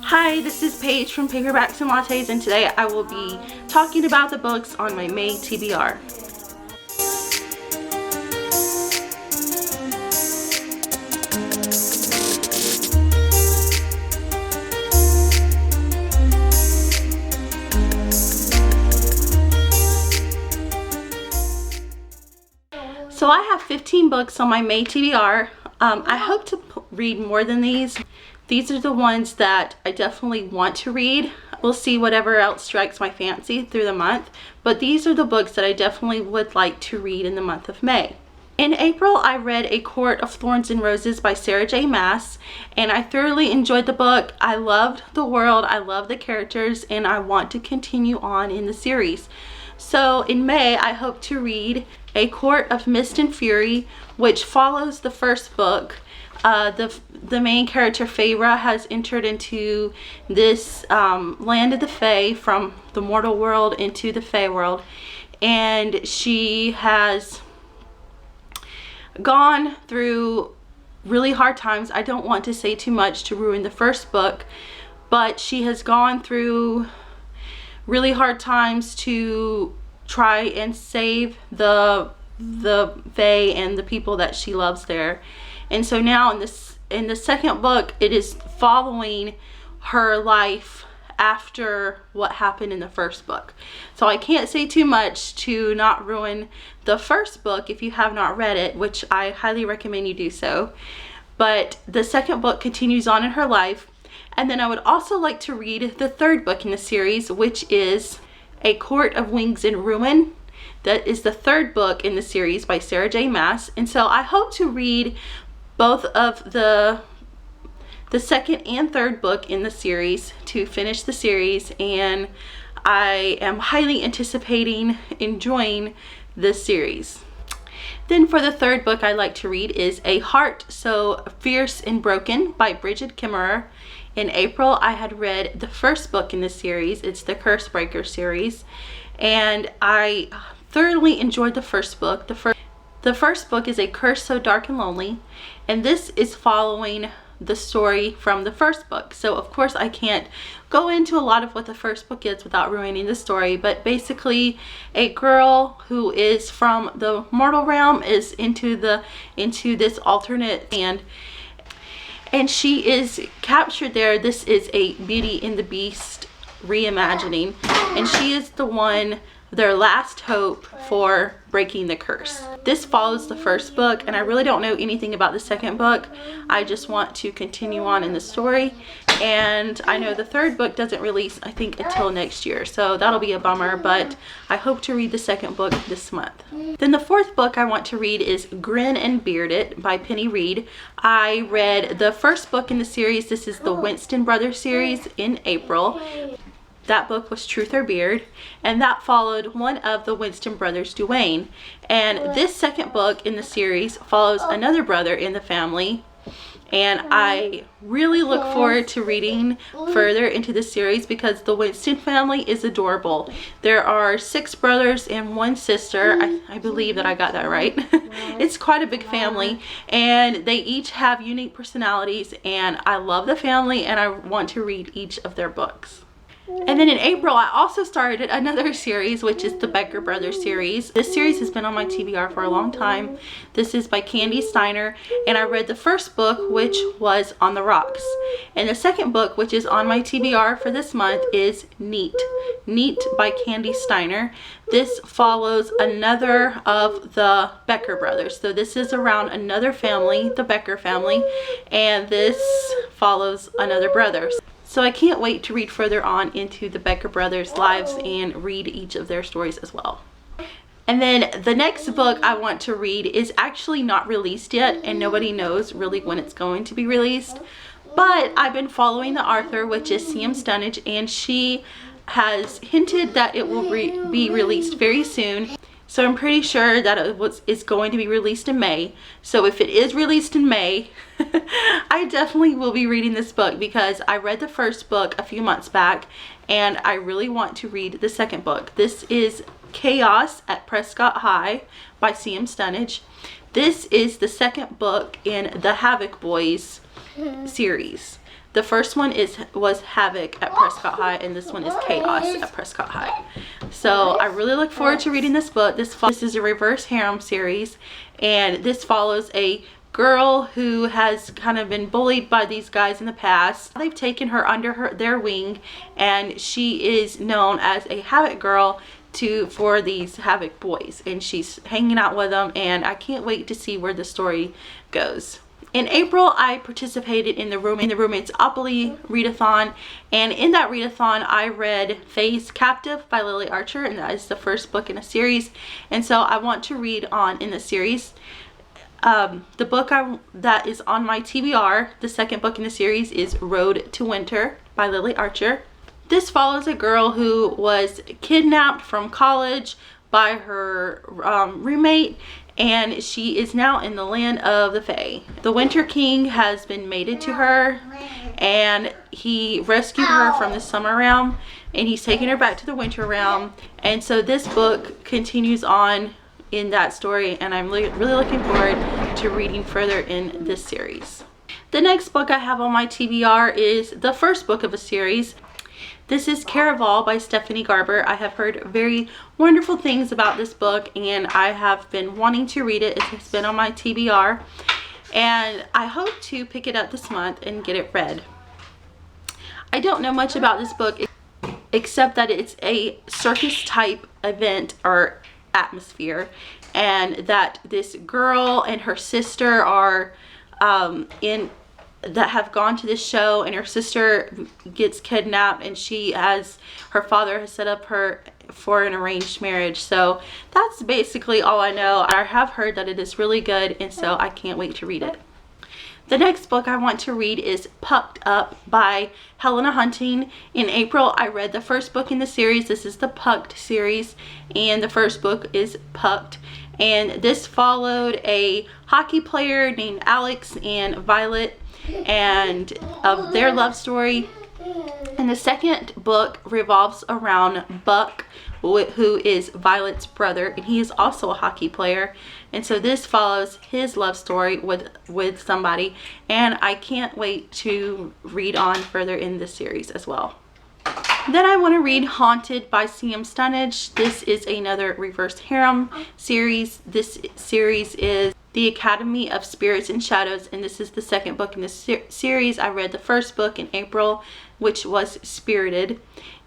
Hi, this is Paige from Paperbacks and Lattes, and today I will be talking about the books on my May TBR. So I have 15 books on my May TBR. I hope to read more than these. These are the ones that I definitely want to read. We'll see whatever else strikes my fancy through the month, but these are the books that I definitely would like to read in the month of May. In April, I read A Court of Thorns and Roses by Sarah J. Maas, and I thoroughly enjoyed the book. I loved the world, I love the characters, and I want to continue on in the series. So in May, I hope to read A Court of Mist and Fury, which follows the first book. The main character, Feyre, has entered into this land of the Fae, from the mortal world into the Fae world, and she has gone through really hard times. I don't want to say too much to ruin the first book, but she has gone through really hard times to try and save the Fae and the people that she loves there. And so now in the second book, it is following her life after what happened in the first book. So I can't say too much to not ruin the first book if you have not read it, which I highly recommend you do so. But the second book continues on in her life. And then I would also like to read the third book in the series, which is A Court of Wings and Ruin. That is the third book in the series by Sarah J. Maas. And so I hope to read both of the second and third book in the series to finish the series, and I am highly anticipating enjoying this series. Then for the third book I like to read is A Heart So Fierce and Broken by Bridget Kimmerer. In April, I had read the first book in the series. It's the Curse Breaker series, and I thoroughly enjoyed the first book. The first book is A Curse So Dark and Lonely, and this is following the story from the first book. So of course I can't go into a lot of what the first book is without ruining the story, but basically a girl who is from the mortal realm is into this alternate land, and she is captured there. This is a Beauty and the Beast reimagining, and she is their last hope for breaking the curse. This follows the first book, and I really don't know anything about the second book. I just want to continue on in the story, and I know the third book doesn't release, I think, until next year, so that'll be a bummer, but I hope to read the second book this month. Then the fourth book I want to read is Grin and Beard It by Penny Reed. I read the first book in the series. This is the Winston Brothers series in April. That book was Truth or Beard, and that followed one of the Winston brothers, Duane. And this second book in the series follows another brother in the family, and I really look forward to reading further into the series because the Winston family is adorable. There are 6 brothers and 1 sister. I believe that I got that right. It's quite a big family, and they each have unique personalities, and I love the family, and I want to read each of their books. And then in April, I also started another series, which is the Becker Brothers series. This series has been on my TBR for a long time. This is by Candy Steiner, and I read the first book, which was On the Rocks. And the second book, which is on my TBR for this month, is Neat by Candy Steiner. This follows another of the Becker brothers. So this is around another family, the Becker family, and this follows another brother. So I can't wait to read further on into the Becker brothers' lives and read each of their stories as well. And then the next book I want to read is actually not released yet, and nobody knows really when it's going to be released. But I've been following the author, which is CM Stunnage, and she has hinted that it will be released very soon. So I'm pretty sure that it's going to be released in May. So if it is released in May, I definitely will be reading this book because I read the first book a few months back, and I really want to read the second book. This is Chaos at Prescott High by CM Stunnage. This is the second book in the Havoc Boys series. The first one was Havoc at Prescott High, and this one is Chaos at Prescott High. So I really look forward to reading this book. This is a reverse harem series, and this follows a girl who has kind of been bullied by these guys in the past. They've taken her under their wing, and she is known as a Havoc girl for these Havoc boys, and she's hanging out with them, and I can't wait to see where the story goes. In April, I participated in the Romanceopoly readathon, and in that readathon, I read Faye's Captive by Lily Archer, and that is the first book in a series, and so I want to read on in the series. The book that is on my TBR, the second book in the series, is Road to Winter by Lily Archer. This follows a girl who was kidnapped from college by her roommate, and she is now in the land of the Fae. The Winter King has been mated to her, and he rescued her from the Summer Realm, and he's taken her back to the Winter Realm. And so this book continues on in that story, and I'm really looking forward to reading further in this series. The next book I have on my TBR is the first book of a series. This is Caraval by Stephanie Garber. I have heard very wonderful things about this book, and I have been wanting to read it. It has been on my TBR, and I hope to pick it up this month and get it read. I don't know much about this book except that it's a circus type event or atmosphere, and that this girl and her sister are that have gone to this show, and her sister gets kidnapped, and her father has set up her for an arranged marriage. So that's basically all I know. I have heard that it is really good, and so I can't wait to read it. The next book I want to read is Pucked Up by Helena Hunting. In April, I read the first book in the series. This is the Pucked series, and the first book is Pucked. And this followed a hockey player named Alex and Violet, and of their love story. And the second book revolves around Buck, who is Violet's brother, and he is also a hockey player. And so this follows his love story with somebody, and I can't wait to read on further in this series as well. Then I want to read Haunted by C.M. Stunage. This is another reverse harem series. This series is The Academy of Spirits and Shadows, and this is the second book in this series. I read the first book in April, which was Spirited,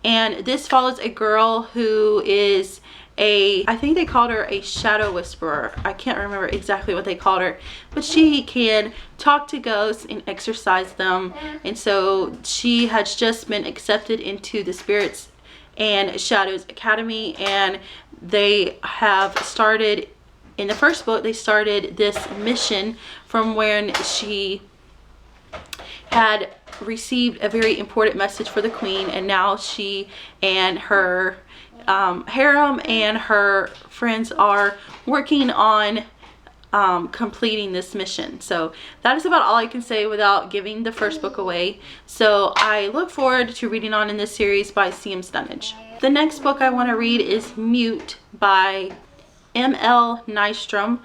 and this follows a girl who is I think they called her a shadow whisperer. I can't remember exactly what they called her, but she can talk to ghosts and exorcise them, and so she has just been accepted into the Spirits and Shadows Academy, and they have started, in the first book, they started this mission from when she had received a very important message for the queen, and now she and her harem and her friends are working on completing this mission. So that is about all I can say without giving the first book away. So I look forward to reading on in this series by C.M. Stunage. The next book I want to read is Mute by M.L. Nystrom.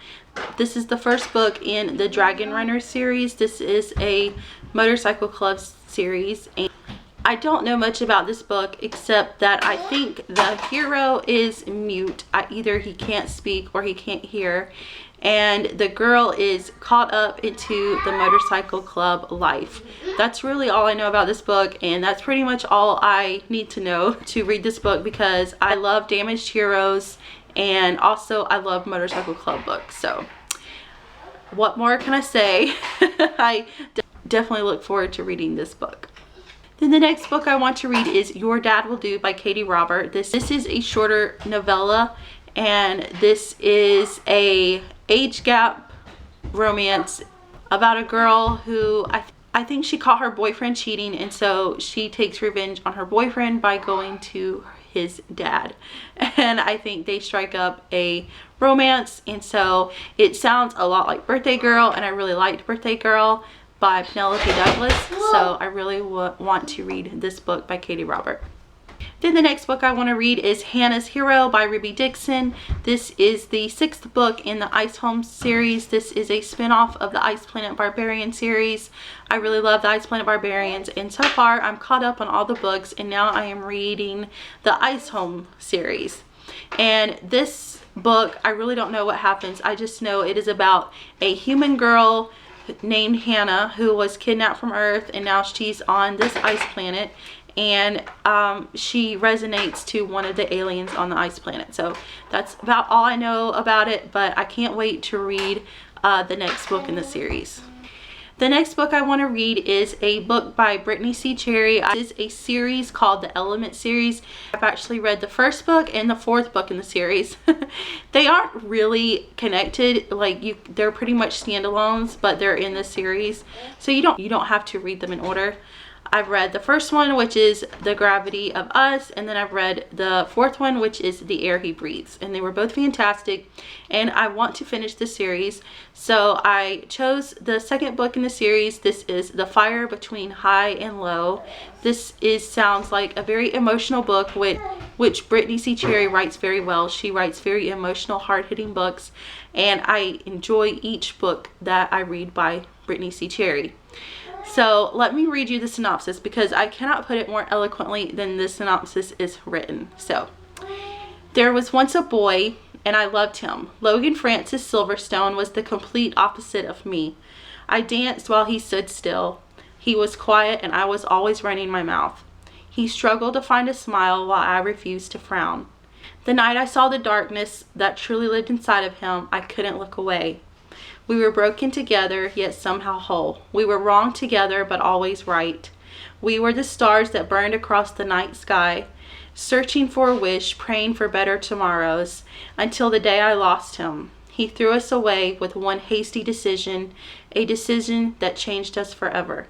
This is the first book in the Dragon Runner series. This is a motorcycle club series, and I don't know much about this book except that I think the hero is mute. Either he can't speak or he can't hear, and the girl is caught up into the motorcycle club life. That's really all I know about this book, and that's pretty much all I need to know to read this book, because I love damaged heroes, and also I love motorcycle club books. So what more can I say? I definitely look forward to reading this book. Then the next book I want to read is Your Dad Will Do by Katie Robert. This is a shorter novella, and this is a age gap romance about a girl who I think she caught her boyfriend cheating, and so she takes revenge on her boyfriend by going to his dad, and I think they strike up a romance, and so it sounds a lot like Birthday Girl, and I really liked Birthday Girl by Penelope Douglas, so I really want to read this book by Katie Robert. Then the next book I want to read is Hannah's Hero by Ruby Dixon. This is the 6th book in the Ice Home series. This is a spin-off of the Ice Planet Barbarian series. I really love the Ice Planet Barbarians, and so far I'm caught up on all the books, and now I am reading the Ice Home series. And this book, I really don't know what happens. I just know it is about a human girl named Hannah who was kidnapped from Earth, and now she's on this ice planet, and she resonates to one of the aliens on the ice planet. So that's about all I know about it, but I can't wait to read the next book in the series. The next book I want to read is a book by Brittany C. Cherry. It is a series called the Element series. I've actually read the 1st book and the 4th book in the series. They aren't really connected, like they're pretty much standalones, but they're in the series, so you don't have to read them in order. I've read the 1st one, which is The Gravity of Us, and then I've read the 4th one, which is The Air He Breathes, and they were both fantastic, and I want to finish the series, so I chose the 2nd book in the series. This is The Fire Between High and Low. This sounds like a very emotional book, which Brittany C. Cherry writes very well. She writes very emotional, hard-hitting books, and I enjoy each book that I read by Brittany C. Cherry. So let me read you the synopsis, because I cannot put it more eloquently than this synopsis is written. So, there was once a boy, and I loved him. Logan Francis Silverstone was the complete opposite of me. I danced while he stood still. He was quiet, and I was always running my mouth. He struggled to find a smile while I refused to frown. The night I saw the darkness that truly lived inside of him, I couldn't look away. We were broken together, yet somehow whole. We were wrong together, but always right. We were the stars that burned across the night sky, searching for a wish, praying for better tomorrows, until the day I lost him. He threw us away with one hasty decision, a decision that changed us forever.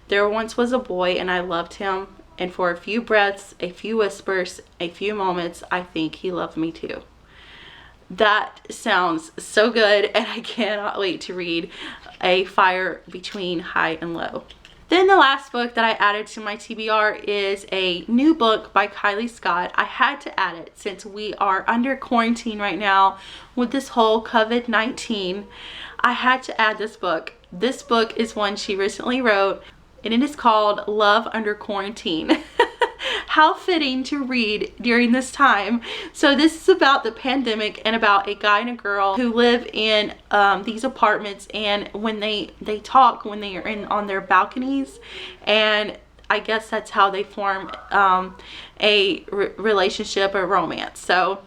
There once was a boy, and I loved him, and for a few breaths, a few whispers, a few moments, I think he loved me too. That sounds so good, and I cannot wait to read A Fire Between High and Low. Then the last book that I added to my TBR is a new book by Kylie Scott. I had to add it since we are under quarantine right now with this whole COVID-19. I had to add this book. This book is one she recently wrote, and it is called Love Under Quarantine. How fitting to read during this time. So this is about the pandemic and about a guy and a girl who live in these apartments, and when they talk when they are on their balconies, and I guess that's how they form a relationship or romance. So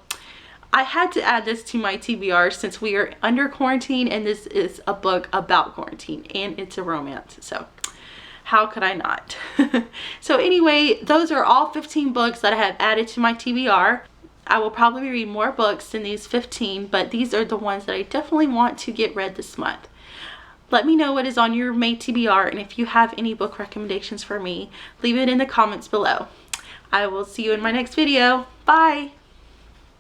I had to add this to my TBR since we are under quarantine, and this is a book about quarantine, and it's a romance. So how could I not? So anyway, those are all 15 books that I have added to my TBR. I will probably read more books than these 15, but these are the ones that I definitely want to get read this month. Let me know what is on your May TBR, and if you have any book recommendations for me, leave it in the comments below. I will see you in my next video. Bye!